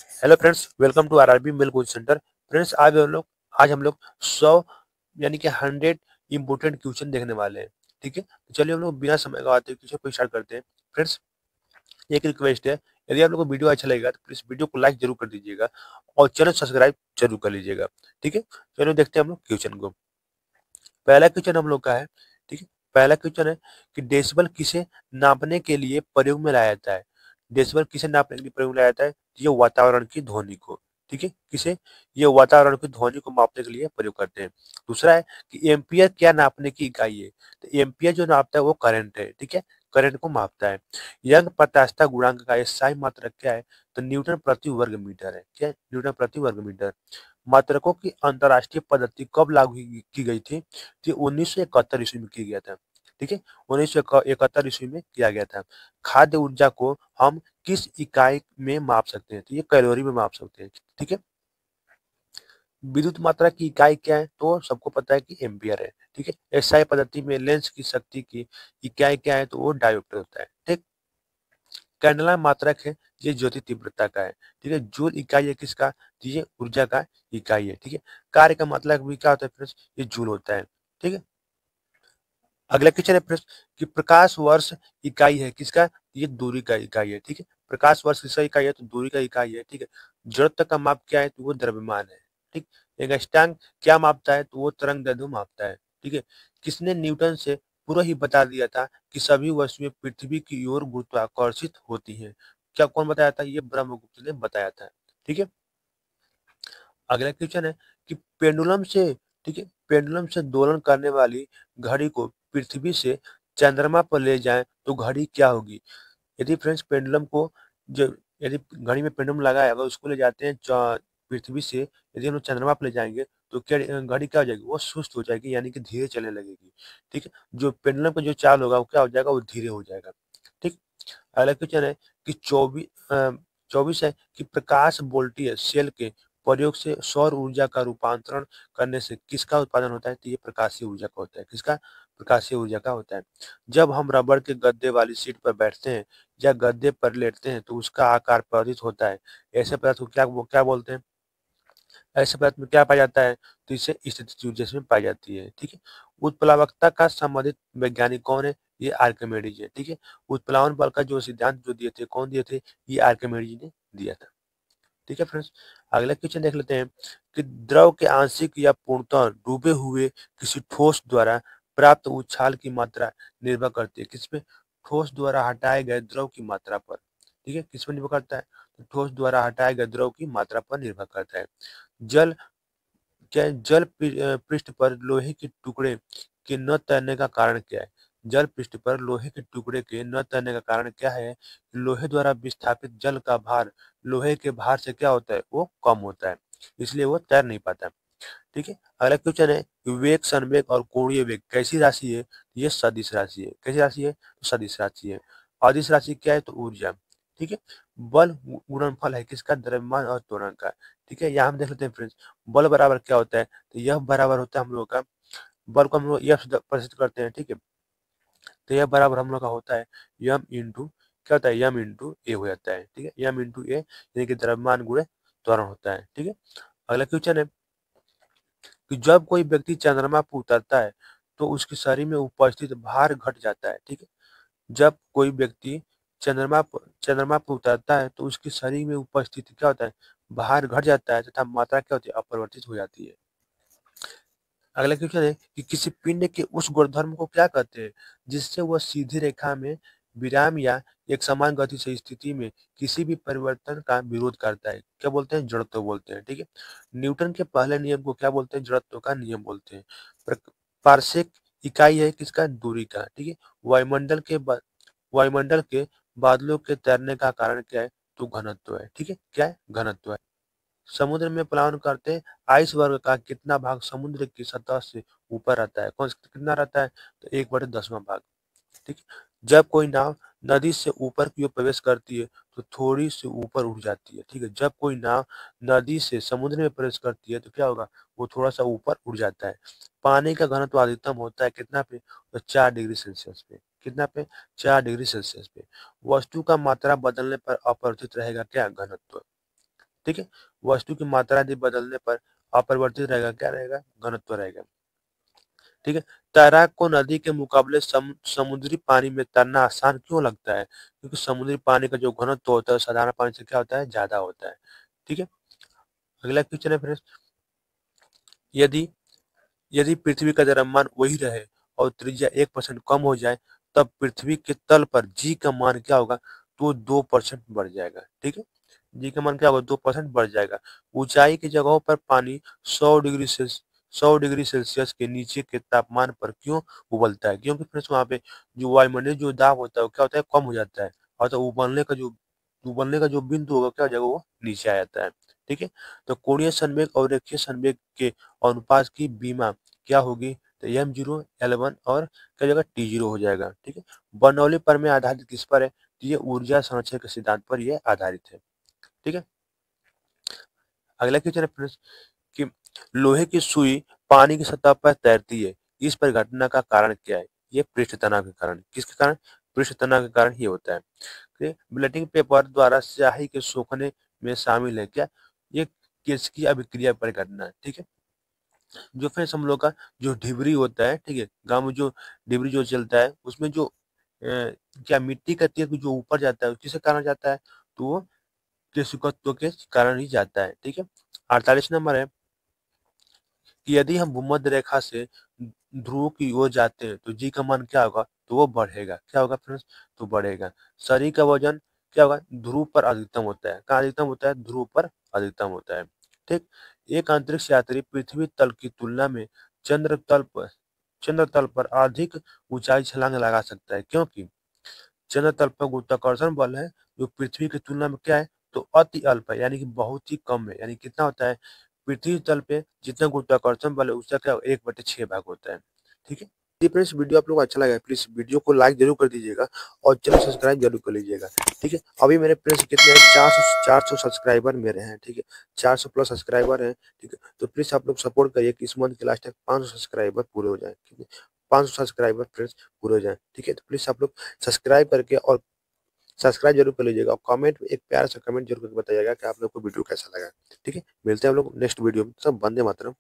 Hello friends, welcome to RRB mail coaching centre. Friends, आज हम लोग 100 यानी कि 100 इंपोर्टेंट क्वेश्चन देखने वाले हैं। ठीक है, तो चलिए हम लोग बिना समय गवाते क्वेश्चन को स्टार्ट करते हैं। फ्रेंड्स, एक रिक्वेस्ट है, यदि आप लोगों को वीडियो अच्छा लगेगा तो प्लीज वीडियो को लाइक जरूर कर दीजिएगा और चैनल सब्सक्राइब जरूर कर लीजिएगा। ठीक है, चलो देखते हैं हम लोग क्वेश्चन को। पहला क्वेश्चन हम लोग का है। ठीक है, पहला क्वेश्चन है कि डेसिबल किसे नापने के लिए प्रयोग में लाया जाता है। डेसिबल किसे नापने के लिए प्रयोग में लाया जाता है? ये वातावरण की ध्वनि को। ठीक है, किसे? ये वातावरण की ध्वनि को मापने के लिए प्रयोग करते हैं। दूसरा है कि एम्पियर क्या नापने की इकाई है। तो एम्पियर जो नापता है वो करंट है। ठीक है, करंट को मापता है। यंग प्रत्यास्थता गुणांक का एसआई मात्रक क्या है? तो न्यूटन प्रति वर्ग मीटर है। क्या है? न्यूटन प्रति वर्ग मीटर। मात्रकों की अंतर्राष्ट्रीय पद्धति कब लागू की गई थी? ये 1971 ईस्वी में किया गया था। ठीक है, 1971 ईस्वी में किया गया था। खाद्य ऊर्जा को हम किस इकाई में माप सकते हैं? तो ये कैलोरी में माप सकते हैं। ठीक है, विद्युत मात्रा की इकाई क्या है? तो सबको पता है कि एम्पियर है। ठीक है, एसआई पद्धति में लेंस की शक्ति की इकाई क्या है? तो वो डायोप्टर होता है। ठीक, कैंडेला मात्रक है, ये ज्योति तीव्रता का है। ठीक है, जूल इकाई है किसका? तो ये ऊर्जा का इकाई है। ठीक है, कार्य का मतलब भी क्या होता है फ्रेंड्स? ये जूल होता है। ठीक है, अगला क्वेश्चन है प्रश्न कि प्रकाश वर्ष इकाई है किसका? ये दूरी का इकाई है। ठीक है, प्रकाश वर्ष किसका इकाई है? तो दूरी का इकाई है। ठीक है, जड़त्व का माप क्या है? तो वो द्रव्यमान है। ठीक, एक अष्टांग क्या मापता है? तो वो तरंग दैर्ध्य मापता है। ठीक है, किसने न्यूटन से पूर्व ही बता दिया था कि सभी वस्तुएं पृथ्वी की ओर गुरुत्वाकर्षित होती हैं? क्या कौन बताया था? ये ब्रह्मगुप्त ने बताया था। ठीक है, अगला क्वेश्चन है कि पेंडुलम से, ठीक है, पेंडुलम से दोलन करने वाली घड़ी को पृथ्वी से चंद्रमा पर ले जाएं तो घड़ी क्या होगी? यदि फ्रेंड्स पेंडुलम को जो यदि घड़ी में पेंडुलम लगा है, अगर उसको ले जाते हैं पृथ्वी से, यदि हम लोग चंद्रमा पर ले जाएंगे तो क्या घड़ी क्या हो जाएगी? वो सुस्त हो जाएगी, यानी कि धीरे चलने लगेगी। ठीक है, जो पेंडुलम का जो चाल होगा वो क्या हो जाएगा? वो धीरे हो जाएगा। ठीक, अगला क्वेश्चन है कि 24 है कि प्रकाश वोल्टीय सेल के प्रयोग से सौर ऊर्जा का रूपांतरण करने से किसका उत्पादन होता है? तो ये प्रकाशीय ऊर्जा का होता है। किसका? प्रकाशीय ऊर्जा का होता है। जब हम रबड़ के गद्दे वाली सीट पर बैठते हैं या गद्दे पर लेटते हैं तो उसका आकार परिवर्तित होता है। ऐसे पदार्थ को क्या बोलते हैं? ऐसे पदार्थ में क्या पाया जाता है? तो इसे स्थितिज ऊर्जा में पाई जाती है। ठीक है, उत्प्लावकता का संबंधित वैज्ञानिक कौन है? ये आर्किमिडीज है। ठीक है, उत्प्लावन बल का जो सिद्धांत जो दिए थे, कौन दिए थे? ये आर्किमिडीज ने दिया था। ठीक है फ्रेंड्स, अगला क्वेश्चन देख लेते हैं कि द्रव के आंशिक या पूर्णतः डूबे हुए किसी ठोस द्वारा प्राप्त उछाल की मात्रा निर्भर करती है किसपे? ठोस द्वारा हटाए गए द्रव की मात्रा पर। ठीक है, किस पर निर्भर करता है? तो ठोस द्वारा हटाए गए द्रव की मात्रा पर निर्भर करता है। जल पृष्ठ पर लोहे के टुकड़े के न तैरने का कारण क्या है? जल पृष्ठ पर लोहे के टुकड़े के न तैरने का कारण क्या है? लोहे द्वारा विस्थापित जल का भार लोहे के भार से क्या होता है? वो कम होता है, इसलिए वो तैर नहीं पाता। ठीक है, अगला क्वेश्चन है कि वेग, संवेग और कोणीय वेग कैसी राशि है? ये सदिश राशि है। कैसी राशि है? तो सदिश राशि है। अदिश राशि क्या है? तो ऊर्जा। ठीक है, बल गुणनफल है किसका? द्रव्यमान और त्वरण का। ठीक है, यहाँ हम देख लेते हैं फ्रेंड्स, बल बराबर क्या होता है? तो यह बराबर होता है हम लोग का, बल को हम लोग यह से प्रदर्शित करते हैं। ठीक है, तो यह बराबर हम लोग का होता है यम इंटू, क्या होता है? यम इंटू ए हो जाता है। ठीक है, यम इंटू ए यानी कि द्रव्यमान गुणे त्वरण होता है। ठीक है, अगला क्वेश्चन है कि जब कोई व्यक्ति चंद्रमा पर उतरता है तो उसके शरीर में उपस्थित भार घट जाता है। ठीक है, जब कोई व्यक्ति चंद्रमा पर उतरता है तो उसके शरीर में उपस्थित क्या होता है? भार घट जाता है तथा मात्रा क्या होती है? अपरिवर्तित हो जाती है। अगला क्वेश्चन है कि किसी पिंड के उस गुणधर्म को क्या कहते हैं जिससे वह सीधी रेखा में विराम या एक समान गति से स्थिति में किसी भी परिवर्तन का विरोध करता है? क्या बोलते हैं? जड़त्व बोलते हैं। ठीक है, न्यूटन के पहले नियम को क्या बोलते हैं? जड़त्व का नियम बोलते हैं। पारसेक इकाई है किसका? दूरी का। ठीक है, वायुमंडल के बादलों के तैरने का कारण क्या है? तो घनत्व है। ठीक है, क्या है? घनत्व है। समुद्र में प्लावन करते आइस वर्ग का कितना भाग समुद्र की सतह से ऊपर रहता है? कौन सा कितना रहता है? तो 1/10वां भाग। ठीक है, जब कोई नाव नदी से ऊपर की ओर प्रवेश करती है तो थोड़ी सी ऊपर उठ जाती है। ठीक है, जब कोई नाव नदी से समुद्र में प्रवेश करती है तो क्या होगा? वो थोड़ा सा ऊपर उठ जाता है। पानी का घनत्व अधिकतम होता है कितना पे? तो 4 डिग्री सेल्सियस पे। कितना पे? 4 डिग्री सेल्सियस पे। वस्तु का मात्रा बदलने पर अपरिवर्तित रहेगा क्या? घनत्व। ठीक है। वस्तु की मात्रा यदि बदलने पर अपरिवर्तित रहेगा, क्या रहेगा? घनत्व रहेगा। ठीक है। तैराक को नदी के मुकाबले समुद्री पानी में तैरना आसान क्यों लगता है? क्योंकि समुद्री पानी का जो घनत्व होता है साधारण पानी से क्या होता है? ज्यादा होता है। ठीक है। अगला क्वेश्चन है फ्रेंड्स, यदि यदि पृथ्वी का द्रव्यमान वही रहे और त्रिज्या 1% कम हो जाए, तब पृथ्वी के तल पर जी का मान क्या होगा? तो 2% बढ़ जाएगा। ठीक है। जी का मान क्या होगा? 2% बढ़ जाएगा। ऊंचाई की जगहों पर पानी 100 डिग्री सेल्सियस के नीचे के तापमान पर क्यों उबलता है? क्योंकि फ्रेंड्स वहां पे जो वायुमंडलीय जो दाब होता है वो क्या होता है? कम हो जाता है, और तो उबलने का जो बिंदु होगा क्या हो जाएगा? वो नीचे आ जाता है। ठीक है। तो कोणीय संवेग और रेखीय संवेग के अनुपात की बीमा क्या होगी? तो m0 L1 और क्या हो जाएगा? T0 हो जाएगा। ठीक है। बर्नौली प्रमेय आधारित किस पर है? तो ये ऊर्जा संरक्षण के सिद्धांत पर यह आधारित है। ठीक है। अगला क्वेश्चन है फ्रेंड्स कि लोहे की सुई पानी की सतह पर तैरती है, इस परिघटना का कारण क्या है? ये पृष्ठ तनाव के कारण। किसके कारण? पृष्ठ तनाव के कारण ये होता है। ठीक है। ब्लेटिंग पेपर द्वारा स्याही के सोखने में शामिल है क्या? ये किसकी अभिक्रिया परिघटना है? ठीक है। जो फ्रेंड्स हम लोग का जो ढिबरी होता है, ठीक है, गाँव में जो ढिबरी जो चलता है उसमें जो क्या मिट्टी का तेल जो ऊपर जाता है किसके कारण जाता है? तो वो केशुकत्व के कारण ही जाता है। ठीक है। 48 नंबर है कि यदि हम भूमध्य रेखा से ध्रुव की ओर जाते हैं तो जी का मान क्या होगा? तो वो बढ़ेगा। क्या होगा फ्रेंड्स? तो बढ़ेगा। शरीर का वजन क्या होगा? ध्रुव पर अधिकतम होता है। कहाँ अधिकतम होता है? ध्रुव पर अधिकतम होता है। ठीक। एक अंतरिक्ष यात्री पृथ्वी तल की तुलना में चंद्र तल पर चंद्र तल पर अधिक ऊंचाई छलांग लगा सकता है, क्योंकि चंद्र तल पर गुरुत्वाकर्षण बल है जो पृथ्वी की तुलना में क्या है? तो अति अल्प है, यानी कि बहुत ही कम है। यानी कितना होता है? पृथ्वी तल पे जितना गुरुत्वाकर्षण बल है उसका क्या 1/6 भाग होता है। ठीक है। यदि फ्रेंड्स वीडियो आप लोग को अच्छा लगा है प्लीज वीडियो को लाइक जरूर कर दीजिएगा और चैनल सब्सक्राइब जरूर कर लीजिएगा। ठीक है। अभी मेरे फ्रेंड्स कितने हैं? 400 सब्सक्राइबर मेरे हैं। ठीक है। 400 प्लस सब्सक्राइबर हैं। ठीक है। तो प्लीज आप लोग सपोर्ट करिए कि इस मंथ के लास्ट तक 500 सब्सक्राइबर पूरे हो जाए। ठीक है। 500 सब्सक्राइबर फ्रेंड्स पूरे हो जाए। ठीक है। तो प्लीज आप लोग सब्सक्राइब करके और सब्सक्राइब जरूर कर लीजिएगा और कमेंट में एक प्यारा सा कमेंट जरूर करके बताइएगा कि आप लोग को वीडियो कैसा लगा। ठीक है। मिलते हैं हम लोग नेक्स्ट वीडियो में। सब वंदे मातरम।